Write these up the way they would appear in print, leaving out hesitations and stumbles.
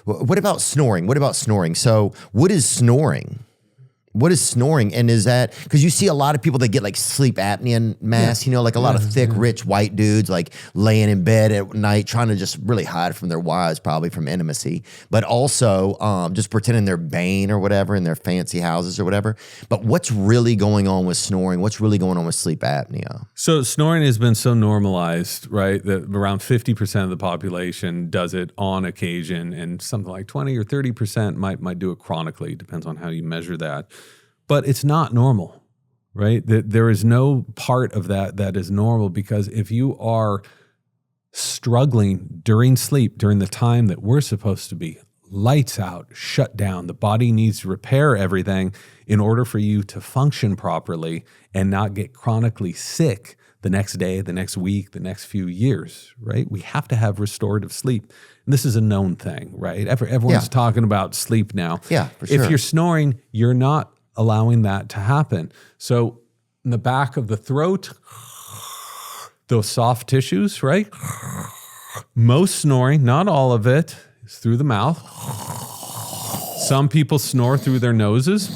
What about snoring? What about snoring? So what is snoring? What is snoring? And is that, because you see a lot of people that get like sleep apnea masks, like a lot of thick, rich white dudes like laying in bed at night trying to just really hide from their wives, probably from intimacy, but also just pretending they're Bane or whatever in their fancy houses or whatever. But what's really going on with snoring? What's really going on with sleep apnea? So snoring has been so normalized, right, that around 50% of the population does it on occasion, and something like 20 or 30% might do it chronically. Depends on how you measure that. But it's not normal, right? There is no part of that is normal, because if you are struggling during sleep, during the time that we're supposed to be lights out, shut down, the body needs to repair everything in order for you to function properly and not get chronically sick the next day, the next week, the next few years, right? We have to have restorative sleep. And this is a known thing, right? Everyone's talking about sleep now. Yeah, for sure. If you're snoring, you're not allowing that to happen. So in the back of the throat, those soft tissues, right? Most snoring, not all of it, is through the mouth. Some people snore through their noses.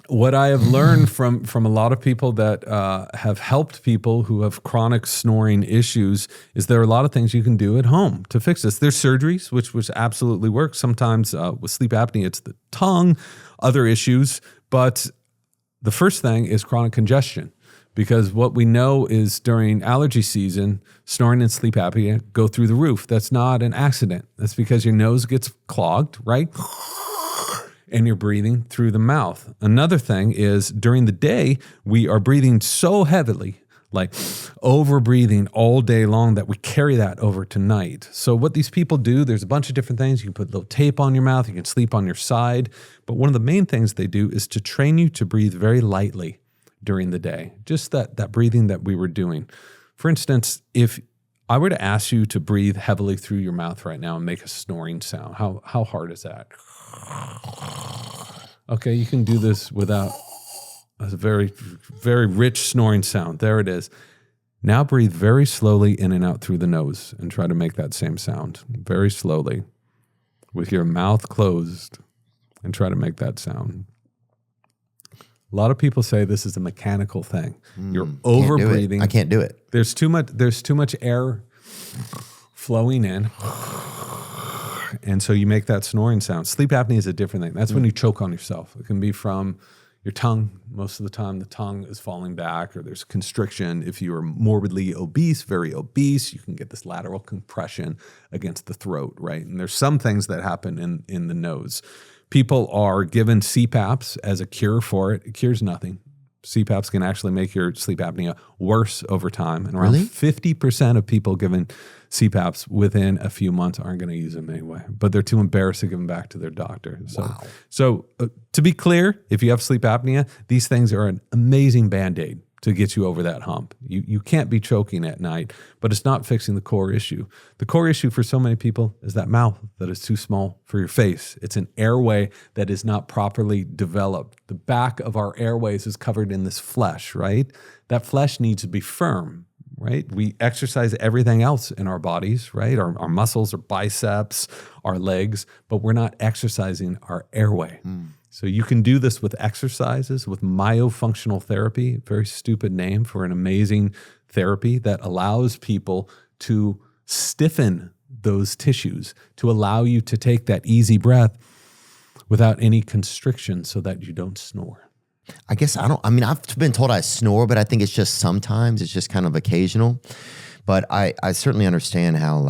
What I have learned from a lot of people that have helped people who have chronic snoring issues is there are a lot of things you can do at home to fix this. There's surgeries, which absolutely work. Sometimes with sleep apnea, it's the tongue, other issues. But the first thing is chronic congestion, because what we know is during allergy season, snoring and sleep apnea go through the roof. That's not an accident. That's because your nose gets clogged, right? And you're breathing through the mouth. Another thing is during the day, we are breathing so heavily, like over breathing all day long, that we carry that over to night. So what these people do, there's a bunch of different things. You can put a little tape on your mouth. You can sleep on your side. But one of the main things they do is to train you to breathe very lightly during the day. Just that breathing that we were doing. For instance, if I were to ask you to breathe heavily through your mouth right now and make a snoring sound, how hard is that? Okay, you can do this without a very, very rich snoring sound. There it is. Now breathe very slowly in and out through the nose and try to make that same sound very slowly with your mouth closed, and try to make that sound. A lot of people say this is a mechanical thing. You're over breathing. I can't do it. There's too much air flowing in. And so you make that snoring sound. Sleep apnea is a different thing. That's when you choke on yourself. It can be from your tongue. Most of the time, the tongue is falling back, or there's constriction. If you are morbidly obese, very obese, you can get this lateral compression against the throat, right? And there's some things that happen in the nose. People are given CPAPs as a cure for it. It cures nothing. CPAPs can actually make your sleep apnea worse over time. And around 50% of people given CPAPs within a few months aren't going to use them anyway, but they're too embarrassed to give them back to their doctor. So to be clear, if you have sleep apnea, these things are an amazing Band-Aid to get you over that hump. You can't be choking at night, but it's not fixing the core issue. The core issue for so many people is that mouth that is too small for your face. It's an airway that is not properly developed. The back of our airways is covered in this flesh, right? That flesh needs to be firm, right? We exercise everything else in our bodies, right? Our muscles, our biceps, our legs, but we're not exercising our airway. So you can do this with exercises, with myofunctional therapy, very stupid name for an amazing therapy that allows people to stiffen those tissues, to allow you to take that easy breath without any constriction so that you don't snore. I guess I've been told I snore, but I think it's just sometimes, it's just kind of occasional. But I certainly understand how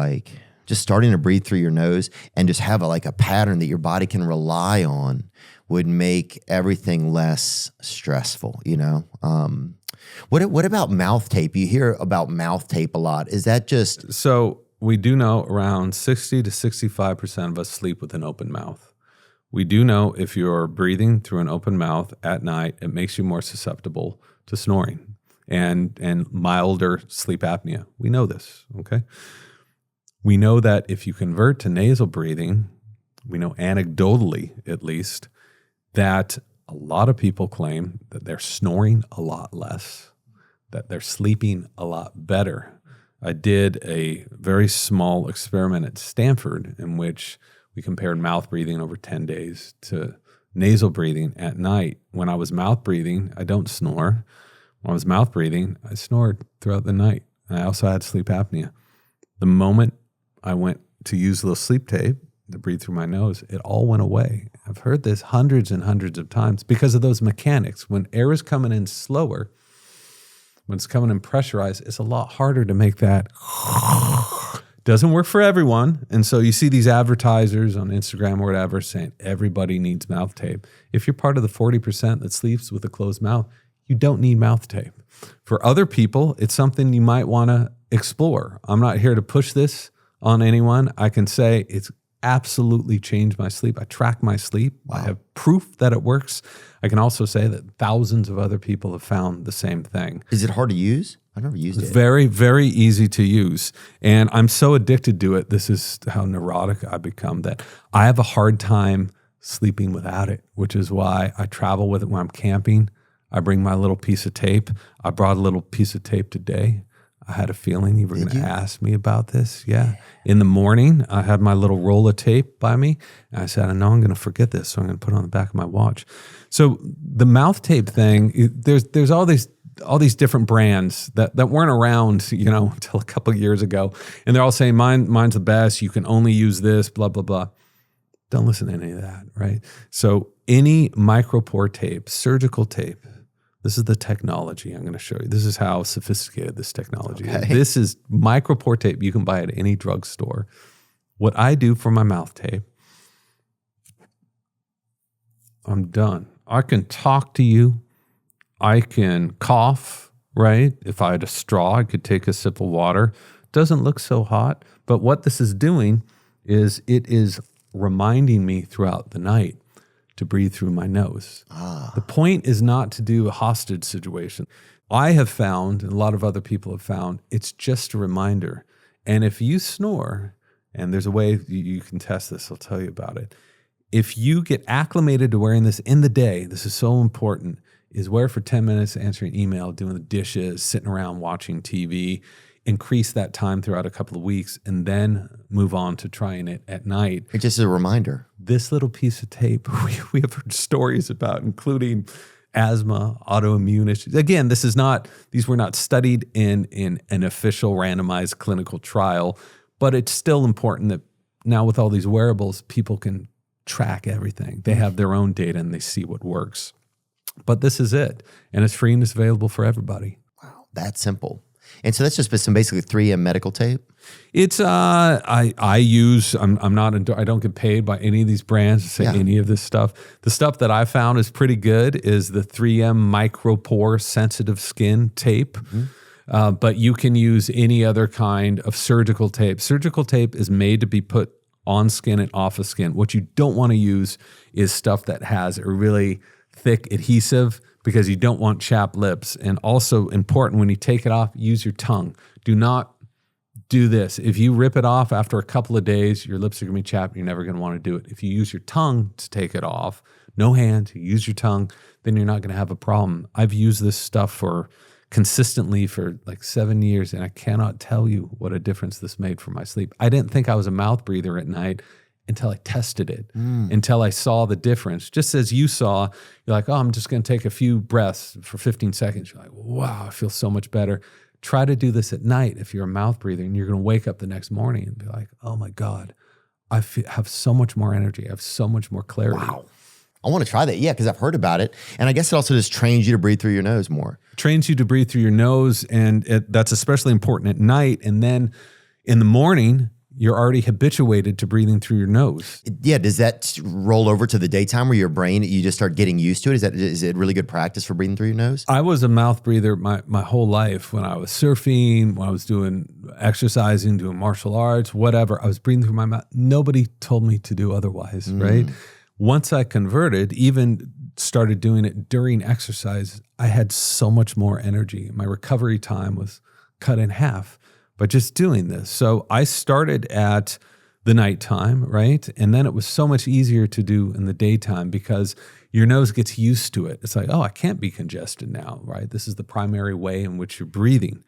just starting to breathe through your nose and just have a pattern that your body can rely on would make everything less stressful, What about mouth tape? You hear about mouth tape a lot. Is that just... So we do know around 60 to 65% of us sleep with an open mouth. We do know if you're breathing through an open mouth at night, it makes you more susceptible to snoring and milder sleep apnea. We know this, okay? We know that if you convert to nasal breathing, we know anecdotally at least, that a lot of people claim that they're snoring a lot less, that they're sleeping a lot better. I did a very small experiment at Stanford in which we compared mouth breathing over 10 days to nasal breathing at night. When I was mouth breathing, I don't snore. When I was mouth breathing, I snored throughout the night. I also had sleep apnea. The moment I went to use a little sleep tape to breathe through my nose, it all went away. I've heard this hundreds and hundreds of times because of those mechanics. When air is coming in slower, when it's coming in pressurized, it's a lot harder to make that. Doesn't work for everyone. And so you see these advertisers on Instagram or whatever saying everybody needs mouth tape. If you're part of the 40% that sleeps with a closed mouth, you don't need mouth tape. For other people, it's something you might want to explore. I'm not here to push this on anyone. I can say it's absolutely changed my sleep. I track my sleep. Wow. I have proof that it works. I can also say that thousands of other people have found the same thing. Is it hard to use? I've never used it. Very, very easy to use. And I'm so addicted to it. This is how neurotic I've become that I have a hard time sleeping without it, which is why I travel with it when I'm camping. I bring my little piece of tape. I brought a little piece of tape today. I had a feeling you were going to ask me about this. Yeah. In the morning, I had my little roll of tape by me. And I said, I know I'm going to forget this, so I'm going to put it on the back of my watch. So the mouth tape thing, there's all these different brands that weren't around, until a couple of years ago. And they're all saying, mine's the best. You can only use this, blah, blah, blah. Don't listen to any of that, right? So any micropore tape, surgical tape, this is the technology I'm going to show you. This is how sophisticated this technology is. This is micropore tape you can buy at any drugstore. What I do for my mouth tape, I'm done. I can talk to you. I can cough, right? If I had a straw, I could take a sip of water. Doesn't look so hot. But what this is doing is it is reminding me throughout the night to breathe through my nose. The point is not to do a hostage situation. I have found, and a lot of other people have found, it's just a reminder. And if you snore, and there's a way you can test this, I'll tell you about it. If you get acclimated to wearing this in the day, this is so important, is wear it for 10 minutes, answering email, doing the dishes, sitting around watching TV, increase that time throughout a couple of weeks, and then move on to trying it at night. It's just a reminder. This little piece of tape, we have heard stories about, including asthma, autoimmune issues. Again, these were not studied in an official randomized clinical trial, but it's still important that now with all these wearables, people can track everything. They have their own data and they see what works. But this is it. And it's free and it's available for everybody. Wow, that's simple. And so that's just some basically 3M medical tape. It's I don't get paid by any of these brands to say any of this stuff. The stuff that I found is pretty good is the 3M micropore sensitive skin tape. But you can use any other kind of surgical tape. Surgical tape is made to be put on skin and off of skin. What you don't want to use is stuff that has a really thick adhesive, because you don't want chapped lips. And also important, when you take it off, use your tongue. Do not do this. If you rip it off after a couple of days, your lips are going to be chapped. You're never going to want to do it. If you use your tongue to take it off, no hands, you use your tongue, then you're not going to have a problem. I've used this stuff consistently for like 7 years, and I cannot tell you what a difference this made for my sleep. I didn't think I was a mouth breather at night until I tested it, until I saw the difference. Just as you saw, you're like, oh, I'm just going to take a few breaths for 15 seconds. You're like, wow, I feel so much better. Try to do this at night if you're a mouth breather, and you're going to wake up the next morning and be like, oh my God, I have so much more energy. I have so much more clarity. Wow. I want to try that. Yeah, because I've heard about it. And I guess it also just trains you to breathe through your nose more. Trains you to breathe through your nose, and that's especially important at night. And then in the morning, you're already habituated to breathing through your nose. Yeah, does that roll over to the daytime where your brain, you just start getting used to it? Is it really good practice for breathing through your nose? I was a mouth breather my whole life. When I was surfing, when I was doing exercising, doing martial arts, whatever, I was breathing through my mouth. Nobody told me to do otherwise, right? Once I converted, even started doing it during exercise, I had so much more energy. My recovery time was cut in half by just doing this. So I started at the nighttime, right? And then it was so much easier to do in the daytime because your nose gets used to it. It's like, oh, I can't be congested now, right? This is the primary way in which you're breathing.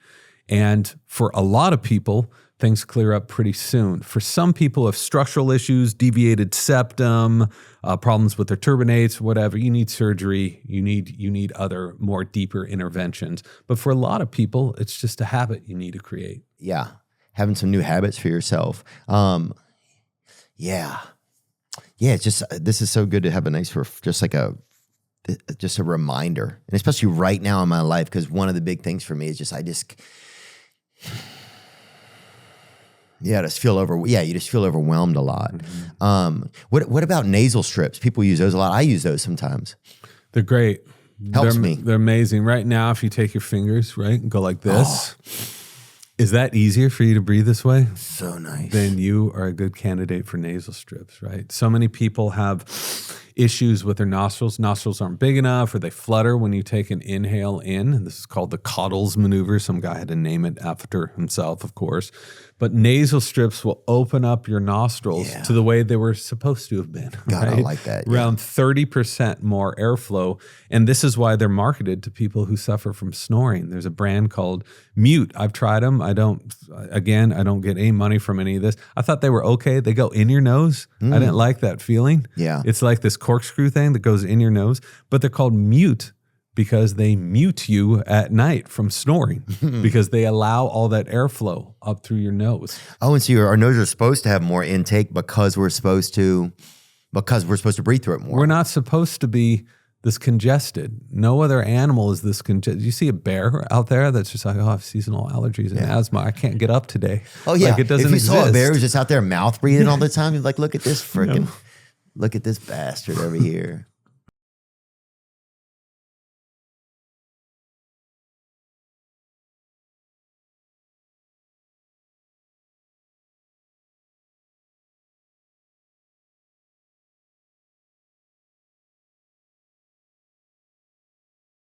And for a lot of people, things clear up pretty soon. For some people who have structural issues, deviated septum, problems with their turbinates, whatever, you need surgery. You need other more deeper interventions. But for a lot of people, it's just a habit you need to create. Yeah. Having some new habits for yourself. Yeah. It's just, this is so good to have a nice, just a reminder. And especially right now in my life, because one of the big things for me is you just feel overwhelmed a lot. What about nasal strips? People use those a lot. I use those sometimes. They're great. Helps me. They're amazing. Right now, if you take your fingers, right, and go like this, is that easier for you to breathe this way? So nice. Then you are a good candidate for nasal strips, right? So many people have issues with their nostrils. Nostrils aren't big enough, or they flutter when you take an inhale in. And this is called the Cottles maneuver. Some guy had to name it after himself, of course. But nasal strips will open up your nostrils to the way they were supposed to have been. God, right? I like that. Around 30% more airflow. And this is why they're marketed to people who suffer from snoring. There's a brand called Mute. I've tried them. I don't get any money from any of this. I thought they were okay. They go in your nose. I didn't like that feeling. Yeah. It's like this corkscrew thing that goes in your nose, but they're called Mute because they mute you at night from snoring because they allow all that airflow up through your nose. Oh, and so our noses are supposed to have more intake because we're supposed to breathe through it more. We're not supposed to be this congested. No other animal is this congested. You see a bear out there that's just like, I have seasonal allergies and asthma. I can't get up today. Oh yeah, like it doesn't if you exist. saw a bear who's just out there mouth breathing all the time, you're like, look at this freaking, look at this bastard over here.